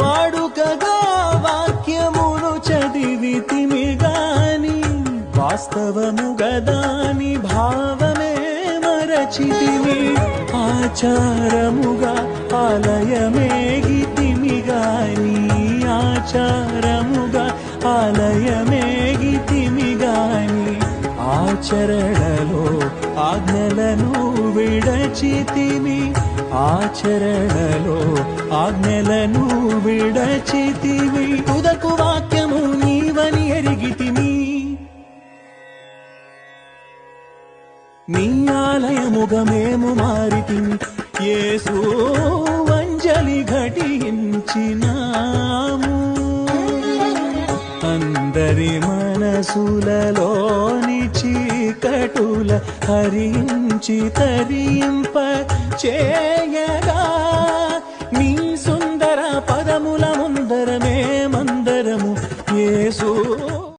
వాడుకగా వాక్యమును చదివితిమి గాని వాస్తవముగా దాని భావమే మరచితిమి. ఆచారముగా ఆలయమేగితిమి గాని ఆచారముగా ఆలయమేగితిమి గాని ఆచరణలో ఆజ్ఞలను విడచితిమి. ఆచరణలో ఆజ్ఞలను విడచితిమి. తుదకు వాక్యము నీవని ఎరిగితిమి. నీ ఆలయముగా మేము మారితిమి. యేసు అంజలి ఘటించినాము. అందరి మనసులలోని చీకటుల హరించి తరింప చేయగా నీ సుందర పదముల ముందరమే మందరము యేసు.